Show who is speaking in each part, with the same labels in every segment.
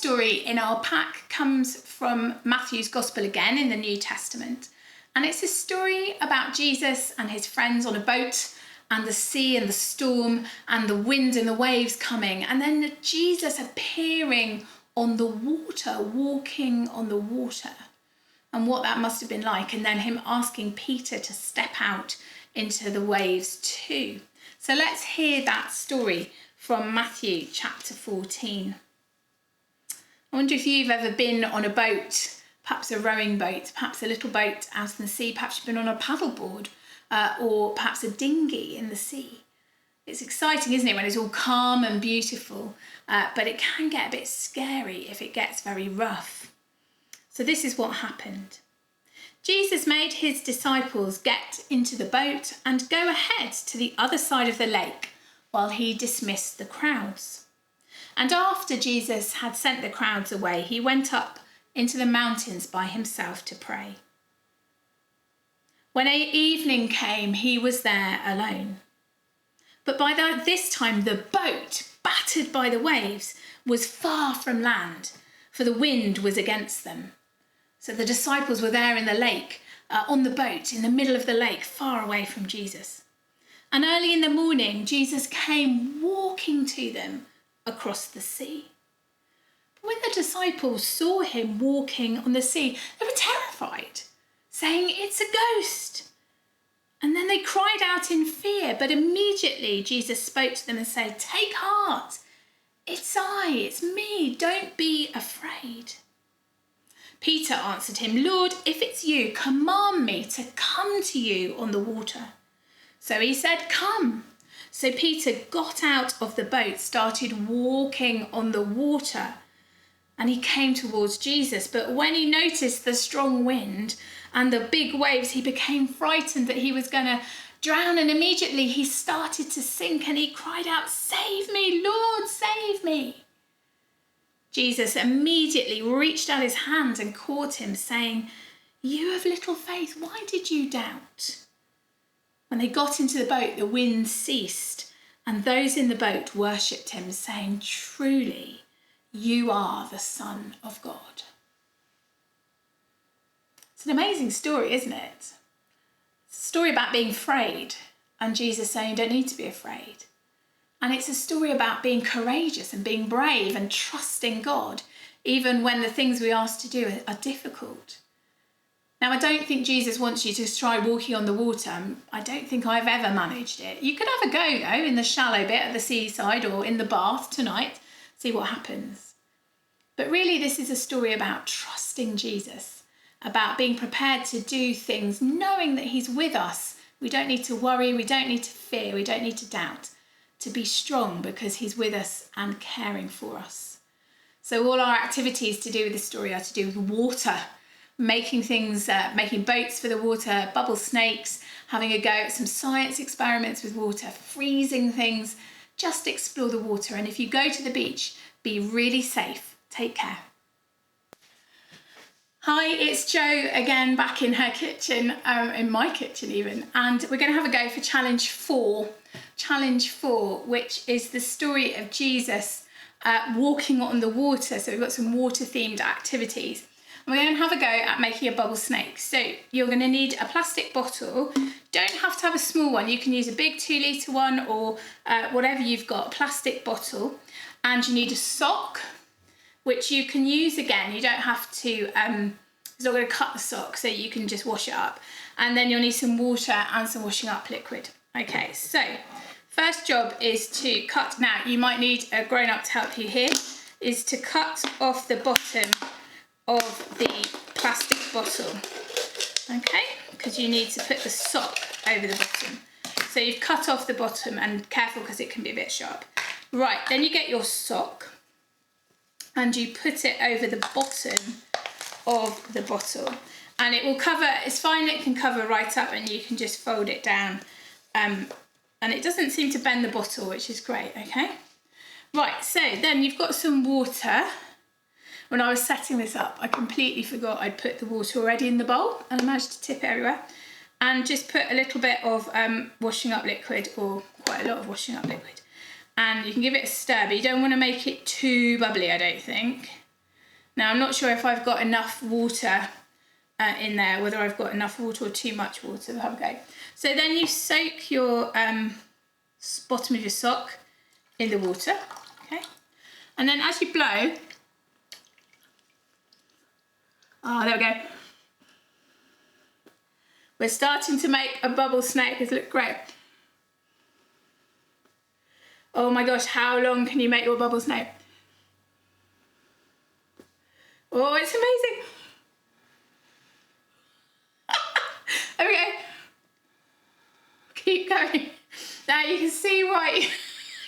Speaker 1: story in our pack comes from Matthew's Gospel again in the New Testament. And it's a story about Jesus and his friends on a boat and the sea and the storm and the wind and the waves coming. And then Jesus appearing on the water, walking on the water, and what that must have been like. And then him asking Peter to step out into the waves too. So let's hear that story from Matthew chapter 14. I wonder if you've ever been on a boat, perhaps a rowing boat, perhaps a little boat out in the sea, perhaps you've been on a paddleboard or perhaps a dinghy in the sea. It's exciting, isn't it, when it's all calm and beautiful, but it can get a bit scary if it gets very rough. So this is what happened. Jesus made his disciples get into the boat and go ahead to the other side of the lake while he dismissed the crowds. And after Jesus had sent the crowds away, he went up into the mountains by himself to pray. When evening came, he was there alone. But by this time, the boat, battered by the waves, was far from land, for the wind was against them. So the disciples were there in the lake, on the boat, in the middle of the lake, far away from Jesus. And early in the morning, Jesus came walking to them across the sea. But when the disciples saw him walking on the sea, they were terrified, saying, "It's a ghost." And then they cried out in fear, but immediately Jesus spoke to them and said, "Take heart, it's I, it's me, don't be afraid." Peter answered him, "Lord, if it's you, command me to come to you on the water." So he said, "Come." So Peter got out of the boat, started walking on the water, and he came towards Jesus. But when he noticed the strong wind and the big waves, he became frightened that he was going to drown, and immediately he started to sink and he cried out, "Save me, Lord, save me." Jesus immediately reached out his hand and caught him, saying, "You have little faith, why did you doubt?" When they got into the boat, the wind ceased, and those in the boat worshipped him, saying, "Truly, you are the Son of God." It's an amazing story, isn't it? It's a story about being afraid, and Jesus saying you don't need to be afraid. And it's a story about being courageous and being brave and trusting God, even when the things we ask to do are difficult. Now, I don't think Jesus wants you to try walking on the water. I don't think I've ever managed it. You could have a go, though, in the shallow bit at the seaside or in the bath tonight, see what happens. But really, this is a story about trusting Jesus, about being prepared to do things, knowing that he's with us. We don't need to worry, we don't need to fear, we don't need to doubt, to be strong because he's with us and caring for us. So all our activities to do with the story are to do with water, making things, making boats for the water, bubble snakes, having a go at some science experiments with water, freezing things, just explore the water. And if you go to the beach, be really safe. Take care. Hi, it's Jo again, back in her kitchen, in my kitchen even, and we're going to have a go for Challenge 4, which is the story of Jesus walking on the water. So we've got some water-themed activities. We're going to have a go at making a bubble snake. So you're going to need a plastic bottle. Don't have to have a small one. You can use a big 2-litre one or whatever you've got, a plastic bottle. And you need a sock, which you can use again. You don't have to, it's not going to cut the sock, so you can just wash it up. And then you'll need some water and some washing up liquid. Okay, so first job is to cut. Now, you might need a grown-up to help you here, is to cut off the bottom of the plastic bottle, okay, because you need to put the sock over the bottom. So you've cut off the bottom, and careful because it can be a bit sharp. Right, then you get your sock and you put it over the bottom of the bottle, and it will cover, it's fine, it can cover right up, and you can just fold it down, and it doesn't seem to bend the bottle, which is great, okay? Right, so then you've got some water. When I was setting this up, I completely forgot I'd put the water already in the bowl, and I managed to tip it everywhere. And just put a little bit of washing up liquid, or quite a lot of washing up liquid. And you can give it a stir, but you don't want to make it too bubbly, I don't think. Now, I'm not sure if I've got enough water in there, whether I've got enough water or too much water. We'll have a go. So then you soak your bottom of your sock in the water, okay? And then as you blow, there we go. We're starting to make a bubble snake. It looks great. Oh my gosh, how long can you make your bubble snake? Oh, it's amazing. There we go. Keep going. Now you can see why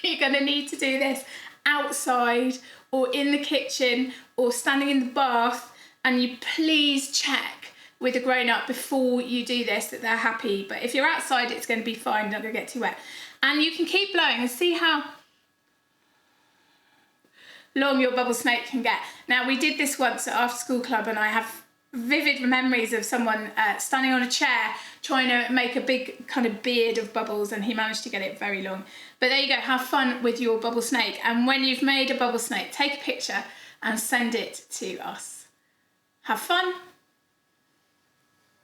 Speaker 1: you're going to need to do this outside or in the kitchen or standing in the bath, and you please check with a grown-up before you do this that they're happy. But if you're outside, it's going to be fine, not going to get too wet. And you can keep blowing and see how long your bubble snake can get. Now, we did this once at After School Club, and I have vivid memories of someone standing on a chair trying to make a big kind of beard of bubbles, and he managed to get it very long. But there you go, have fun with your bubble snake. And when you've made a bubble snake, take a picture and send it to us. Have fun.